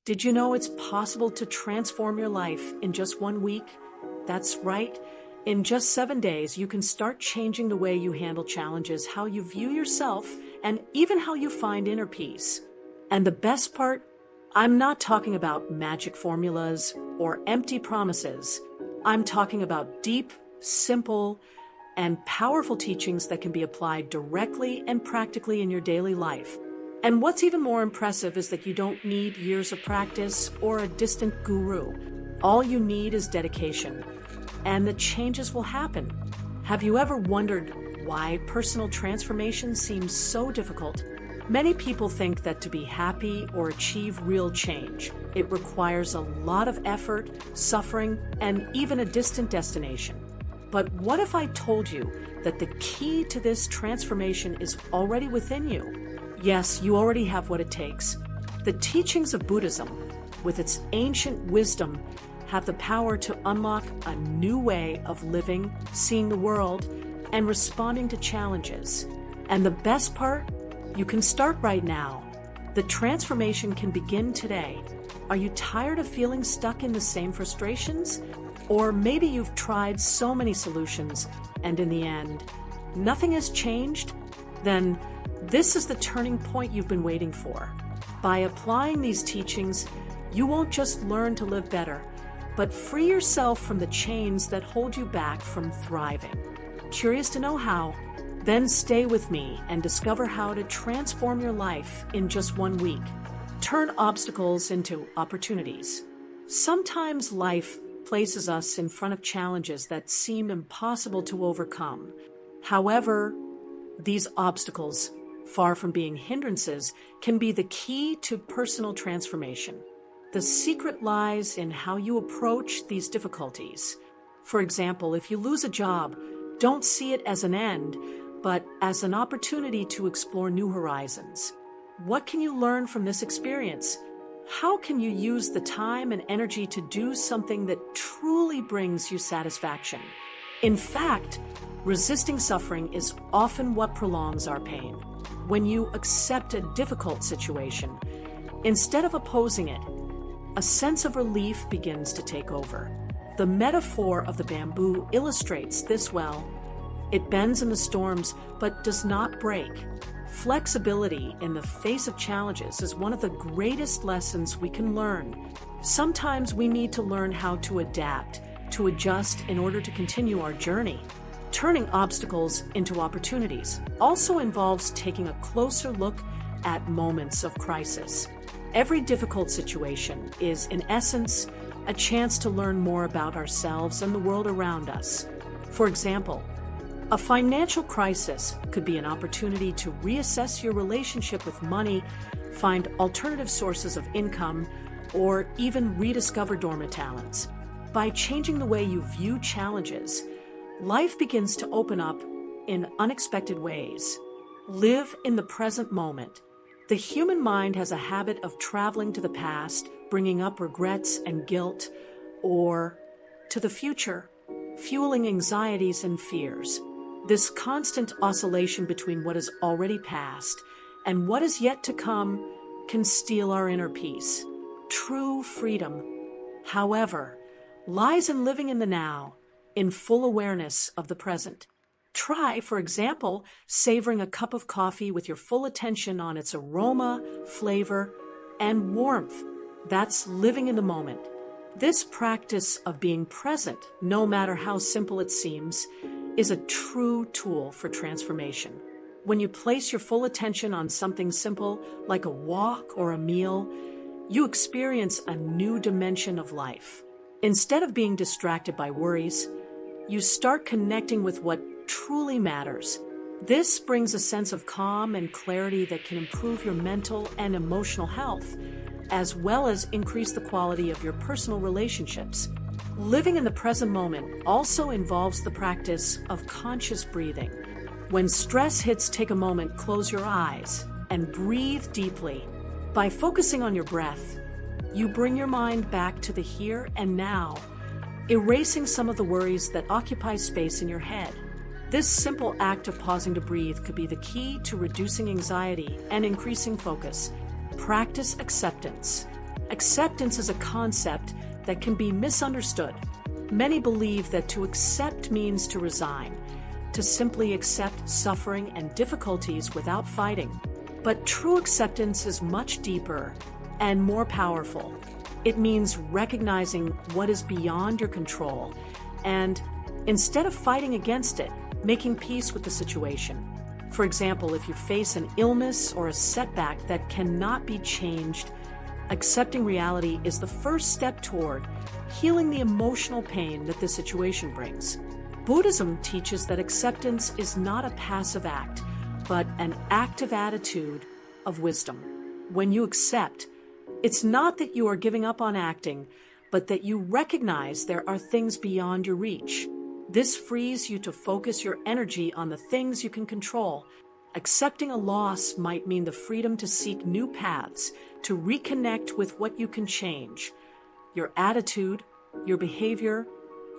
Did you know it's possible to transform your life in just 1 week? That's right. In just 7 days, you can start changing the way you handle challenges, how you view yourself, and even how you find inner peace. And the best part, I'm not talking about magic formulas or empty promises. I'm talking about deep, simple, and powerful teachings that can be applied directly and practically in your daily life. And what's even more impressive is that you don't need years of practice or a distant guru. All you need is dedication, and the changes will happen. Have you ever wondered why personal transformation seems so difficult? Many people think that to be happy or achieve real change, it requires a lot of effort, suffering, and even a distant destination. But what if I told you that the key to this transformation is already within you? Yes, you already have what it takes. The teachings of Buddhism, with its ancient wisdom, have the power to unlock a new way of living, seeing the world, and responding to challenges. And the best part? You can start right now. The transformation can begin today. Are you tired of feeling stuck in the same frustrations? Or maybe you've tried so many solutions, and in the end, nothing has changed? Then this is the turning point you've been waiting for. By applying these teachings, you won't just learn to live better, but free yourself from the chains that hold you back from thriving. Curious to know how? Then stay with me and discover how to transform your life in just 1 week. Turn obstacles into opportunities. Sometimes life places us in front of challenges that seem impossible to overcome. However, these obstacles, far from being hindrances, can be the key to personal transformation. The secret lies in how you approach these difficulties. For example, if you lose a job, don't see it as an end, but as an opportunity to explore new horizons. What can you learn from this experience? How can you use the time and energy to do something that truly brings you satisfaction? In fact, resisting suffering is often what prolongs our pain. When you accept a difficult situation, instead of opposing it, a sense of relief begins to take over. The metaphor of the bamboo illustrates this well. It bends in the storms, but does not break. Flexibility in the face of challenges is one of the greatest lessons we can learn. Sometimes we need to learn how to adapt, to adjust in order to continue our journey. Turning obstacles into opportunities also involves taking a closer look at moments of crisis. Every difficult situation is, in essence, a chance to learn more about ourselves and the world around us. For example, a financial crisis could be an opportunity to reassess your relationship with money, find alternative sources of income, or even rediscover dormant talents. By changing the way you view challenges, life begins to open up in unexpected ways. Live in the present moment. The human mind has a habit of traveling to the past, bringing up regrets and guilt, or to the future, fueling anxieties and fears. This constant oscillation between what is already past and what is yet to come can steal our inner peace. True freedom, however, lies in living in the now, in full awareness of the present. Try, for example, savoring a cup of coffee with your full attention on its aroma, flavor, and warmth. That's living in the moment. This practice of being present, no matter how simple it seems, is a true tool for transformation. When you place your full attention on something simple, like a walk or a meal, you experience a new dimension of life. Instead of being distracted by worries, you start connecting with what truly matters. This brings a sense of calm and clarity that can improve your mental and emotional health, as well as increase the quality of your personal relationships. Living in the present moment also involves the practice of conscious breathing. When stress hits, take a moment, close your eyes, and breathe deeply. By focusing on your breath, you bring your mind back to the here and now, erasing some of the worries that occupy space in your head. This simple act of pausing to breathe could be the key to reducing anxiety and increasing focus. Practice acceptance. Acceptance is a concept that can be misunderstood. Many believe that to accept means to resign, to simply accept suffering and difficulties without fighting. But true acceptance is much deeper and more powerful. It means recognizing what is beyond your control and, instead of fighting against it, making peace with the situation. For example, if you face an illness or a setback that cannot be changed, accepting reality is the first step toward healing the emotional pain that the situation brings. Buddhism teaches that acceptance is not a passive act, but an active attitude of wisdom. When you accept, it's not that you are giving up on acting, but that you recognize there are things beyond your reach. This frees you to focus your energy on the things you can control. Accepting a loss might mean the freedom to seek new paths, to reconnect with what you can change. Your attitude, your behavior,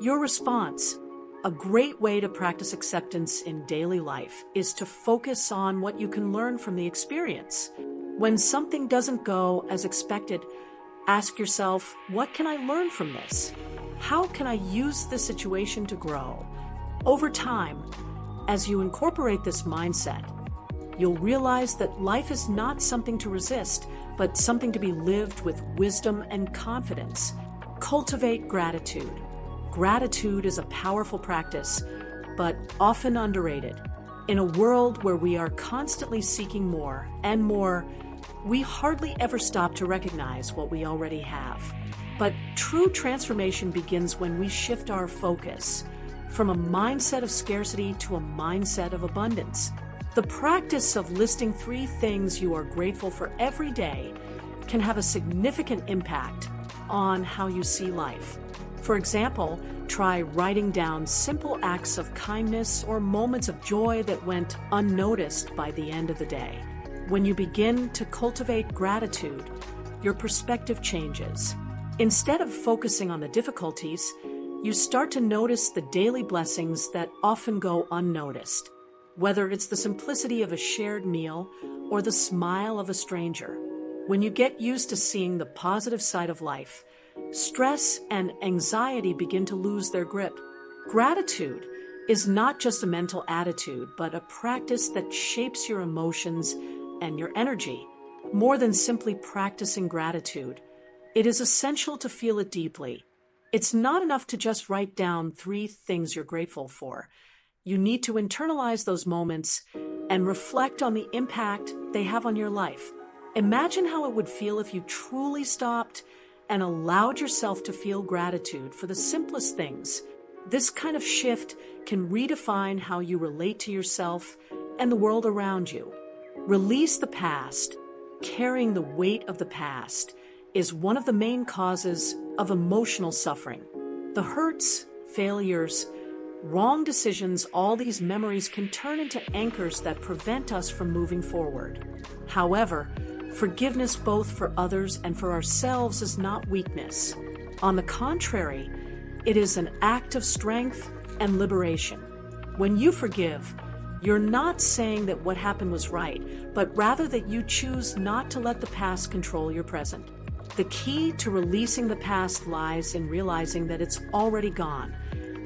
your response. A great way to practice acceptance in daily life is to focus on what you can learn from the experience. When something doesn't go as expected, ask yourself, what can I learn from this? How can I use this situation to grow? Over time, as you incorporate this mindset, you'll realize that life is not something to resist, but something to be lived with wisdom and confidence. Cultivate gratitude. Gratitude is a powerful practice, but often underrated. In a world where we are constantly seeking more and more, we hardly ever stop to recognize what we already have. But true transformation begins when we shift our focus from a mindset of scarcity to a mindset of abundance. The practice of listing 3 things you are grateful for every day can have a significant impact on how you see life. For example, try writing down simple acts of kindness or moments of joy that went unnoticed by the end of the day. When you begin to cultivate gratitude, your perspective changes. Instead of focusing on the difficulties, you start to notice the daily blessings that often go unnoticed. Whether it's the simplicity of a shared meal or the smile of a stranger. When you get used to seeing the positive side of life, stress and anxiety begin to lose their grip. Gratitude is not just a mental attitude, but a practice that shapes your emotions and your energy. More than simply practicing gratitude, it is essential to feel it deeply. It's not enough to just write down 3 things you're grateful for. You need to internalize those moments and reflect on the impact they have on your life. Imagine how it would feel if you truly stopped and allowed yourself to feel gratitude for the simplest things. This kind of shift can redefine how you relate to yourself and the world around you. Release the past. Carrying the weight of the past is one of the main causes of emotional suffering. The hurts, failures, wrong decisions, all these memories can turn into anchors that prevent us from moving forward. However, forgiveness both for others and for ourselves is not weakness. On the contrary, it is an act of strength and liberation. When you forgive, you're not saying that what happened was right, but rather that you choose not to let the past control your present. The key to releasing the past lies in realizing that it's already gone,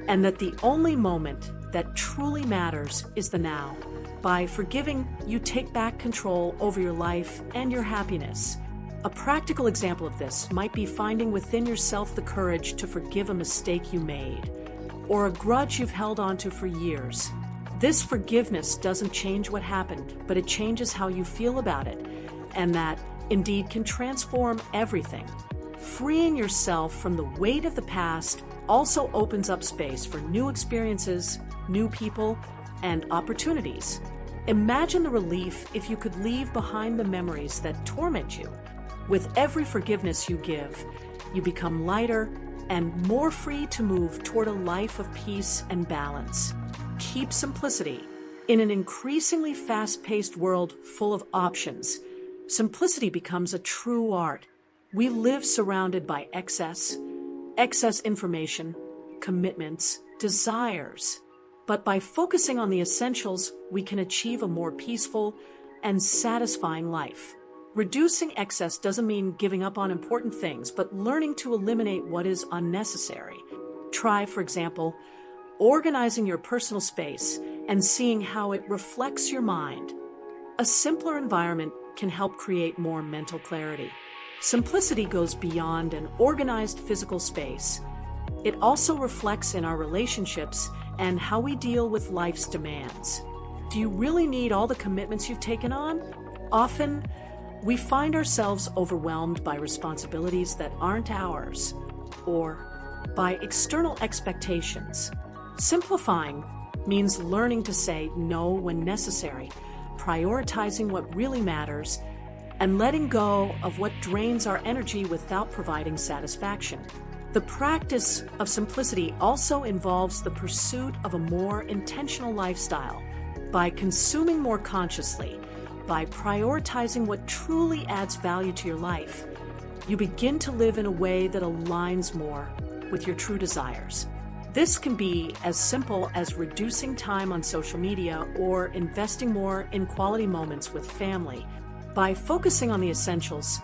and that the only moment that truly matters is the now. By forgiving, you take back control over your life and your happiness. A practical example of this might be finding within yourself the courage to forgive a mistake you made, or a grudge you've held onto for years. This forgiveness doesn't change what happened, but it changes how you feel about it, and that, indeed, can transform everything. Freeing yourself from the weight of the past also opens up space for new experiences, new people, and opportunities. Imagine the relief if you could leave behind the memories that torment you. With every forgiveness you give, you become lighter and more free to move toward a life of peace and balance. Keep simplicity. In an increasingly fast-paced world full of options, simplicity becomes a true art. We live surrounded by excess information, commitments, desires. But by focusing on the essentials, we can achieve a more peaceful and satisfying life. Reducing excess doesn't mean giving up on important things, but learning to eliminate what is unnecessary. Try, for example, organizing your personal space and seeing how it reflects your mind. A simpler environment can help create more mental clarity. Simplicity goes beyond an organized physical space. It also reflects in our relationships and how we deal with life's demands. Do you really need all the commitments you've taken on? Often, we find ourselves overwhelmed by responsibilities that aren't ours, or by external expectations. Simplifying means learning to say no when necessary, prioritizing what really matters, and letting go of what drains our energy without providing satisfaction. The practice of simplicity also involves the pursuit of a more intentional lifestyle. By consuming more consciously, by prioritizing what truly adds value to your life, you begin to live in a way that aligns more with your true desires. This can be as simple as reducing time on social media or investing more in quality moments with family. By focusing on the essentials,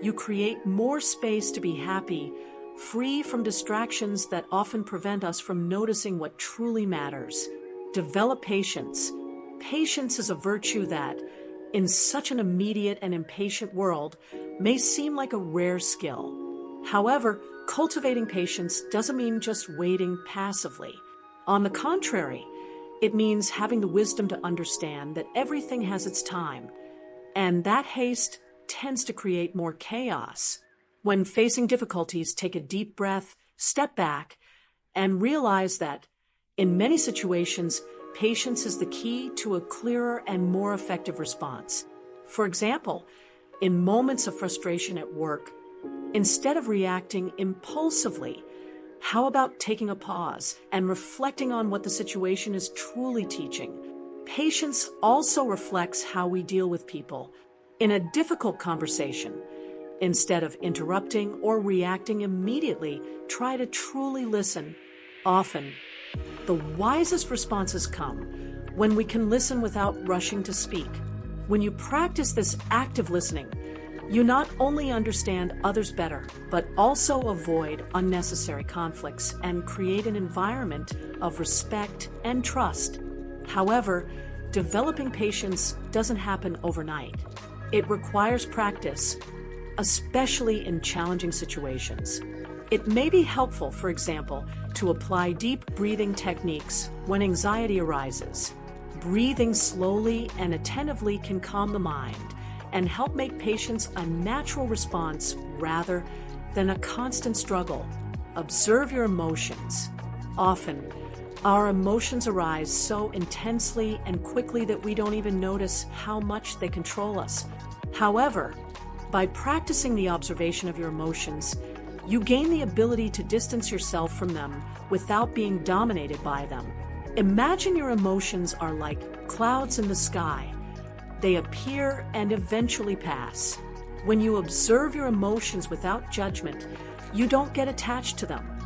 you create more space to be happy, free from distractions that often prevent us from noticing what truly matters. Develop patience. Patience is a virtue that, in such an immediate and impatient world, may seem like a rare skill. However, cultivating patience doesn't mean just waiting passively. On the contrary, it means having the wisdom to understand that everything has its time, and that haste tends to create more chaos. When facing difficulties, take a deep breath, step back, and realize that, in many situations, patience is the key to a clearer and more effective response. For example, in moments of frustration at work, instead of reacting impulsively, how about taking a pause and reflecting on what the situation is truly teaching? Patience also reflects how we deal with people. In a difficult conversation, instead of interrupting or reacting immediately, try to truly listen. Often, the wisest responses come when we can listen without rushing to speak. When you practice this active listening, you not only understand others better, but also avoid unnecessary conflicts and create an environment of respect and trust. However, developing patience doesn't happen overnight. It requires practice, especially in challenging situations. It may be helpful, for example, to apply deep breathing techniques when anxiety arises. Breathing slowly and attentively can calm the mind and help make patience a natural response rather than a constant struggle. Observe your emotions. Often, our emotions arise so intensely and quickly that we don't even notice how much they control us. However, by practicing the observation of your emotions, you gain the ability to distance yourself from them without being dominated by them. Imagine your emotions are like clouds in the sky. They appear and eventually pass. When you observe your emotions without judgment, you don't get attached to them.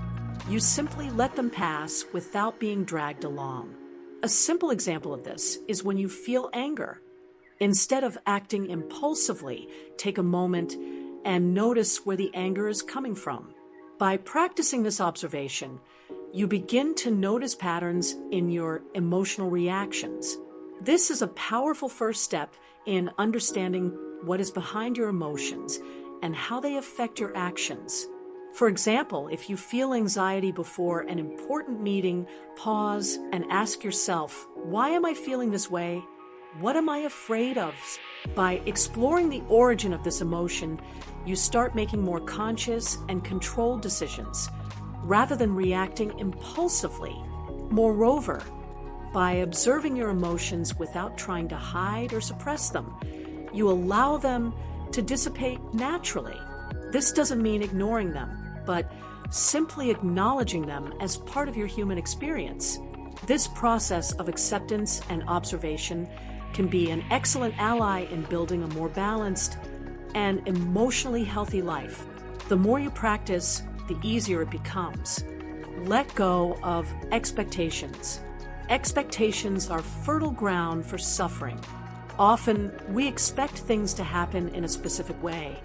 You simply let them pass without being dragged along. A simple example of this is when you feel anger. Instead of acting impulsively, take a moment and notice where the anger is coming from. By practicing this observation, you begin to notice patterns in your emotional reactions. This is a powerful first step in understanding what is behind your emotions and how they affect your actions. For example, if you feel anxiety before an important meeting, pause and ask yourself, why am I feeling this way? What am I afraid of? By exploring the origin of this emotion, you start making more conscious and controlled decisions, rather than reacting impulsively. Moreover, by observing your emotions without trying to hide or suppress them, you allow them to dissipate naturally. This doesn't mean ignoring them, but simply acknowledging them as part of your human experience. This process of acceptance and observation can be an excellent ally in building a more balanced and emotionally healthy life. The more you practice, the easier it becomes. Let go of expectations. Expectations are fertile ground for suffering. Often, we expect things to happen in a specific way,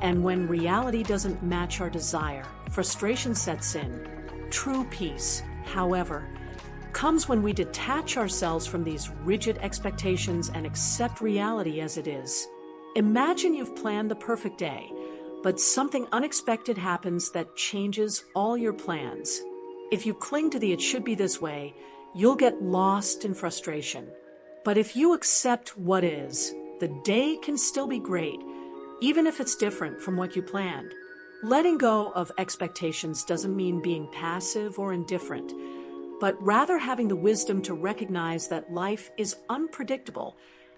and when reality doesn't match our desire, frustration sets in. True peace, however, comes when we detach ourselves from these rigid expectations and accept reality as it is. Imagine you've planned the perfect day, but something unexpected happens that changes all your plans. If you cling to the "it should be this way," you'll get lost in frustration. But if you accept what is, the day can still be great, even if it's different from what you planned. Letting go of expectations doesn't mean being passive or indifferent, but rather having the wisdom to recognize that life is unpredictable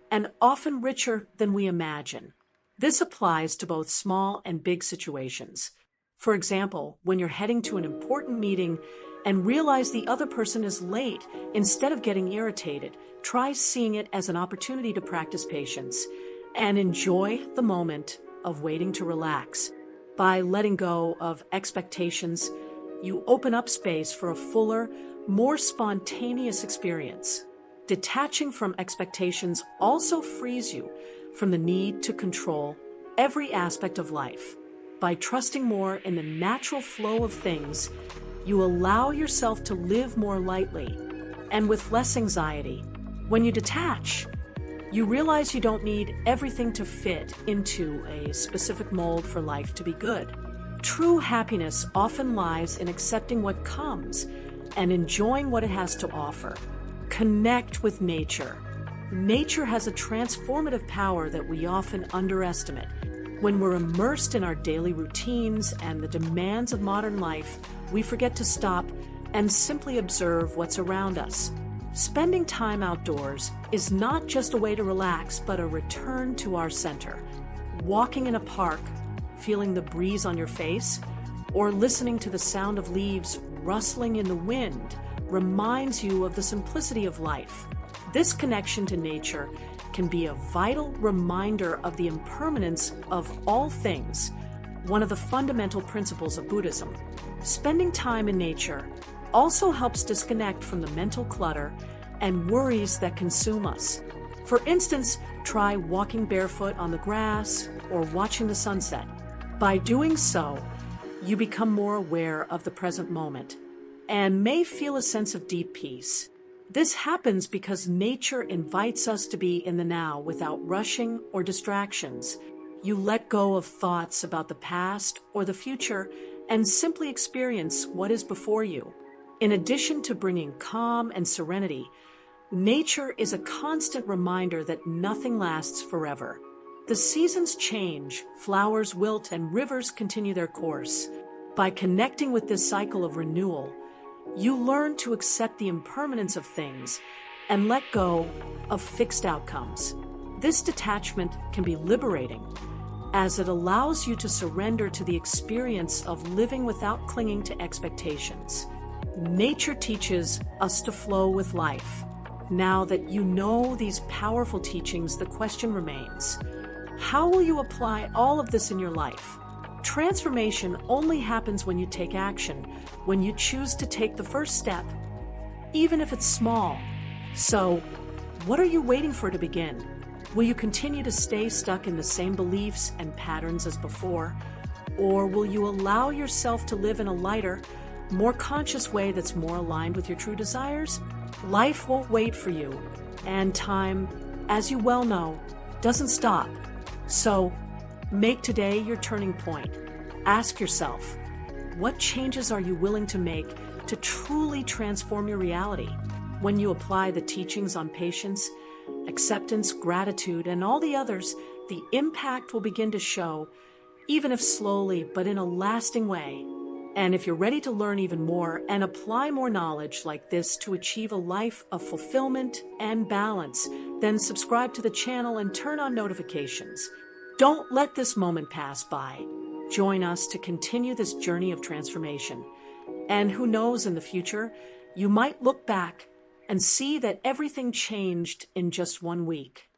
and often richer than we imagine. This applies to both small and big situations. For example, when you're heading to an important meeting and realize the other person is late, instead of getting irritated, try seeing it as an opportunity to practice patience and enjoy the moment of waiting to relax. By letting go of expectations, you open up space for a fuller, more spontaneous experience. Detaching from expectations also frees you from the need to control every aspect of life. By trusting more in the natural flow of things, you allow yourself to live more lightly and with less anxiety. When you detach, you realize you don't need everything to fit into a specific mold for life to be good. True happiness often lies in accepting what comes and enjoying what it has to offer. Connect with nature. Nature has a transformative power that we often underestimate. When we're immersed in our daily routines and the demands of modern life, we forget to stop and simply observe what's around us. Spending time outdoors is not just a way to relax, but a return to our center. Walking in a park, feeling the breeze on your face, or listening to the sound of leaves rustling in the wind reminds you of the simplicity of life. This connection to nature can be a vital reminder of the impermanence of all things, one of the fundamental principles of Buddhism. Spending time in nature also helps disconnect from the mental clutter and worries that consume us. For instance, try walking barefoot on the grass or watching the sunset. By doing so, you become more aware of the present moment and may feel a sense of deep peace. This happens because nature invites us to be in the now without rushing or distractions. You let go of thoughts about the past or the future and simply experience what is before you. In addition to bringing calm and serenity, nature is a constant reminder that nothing lasts forever. The seasons change, flowers wilt, and rivers continue their course. By connecting with this cycle of renewal, you learn to accept the impermanence of things and let go of fixed outcomes. This detachment can be liberating, as it allows you to surrender to the experience of living without clinging to expectations. Nature teaches us to flow with life. Now that you know these powerful teachings, the question remains: how will you apply all of this in your life? Transformation only happens when you take action, when you choose to take the first step, even if it's small. So, what are you waiting for to begin? Will you continue to stay stuck in the same beliefs and patterns as before? Or will you allow yourself to live in a lighter, more conscious way that's more aligned with your true desires? Life won't wait for you, and time, as you well know, doesn't stop. So, make today your turning point. Ask yourself, what changes are you willing to make to truly transform your reality? When you apply the teachings on patience, acceptance, gratitude, and all the others, the impact will begin to show, even if slowly, but in a lasting way. And if you're ready to learn even more and apply more knowledge like this to achieve a life of fulfillment and balance, then subscribe to the channel and turn on notifications. Don't let this moment pass by. Join us to continue this journey of transformation. And who knows, in the future, you might look back and see that everything changed in just 1 week.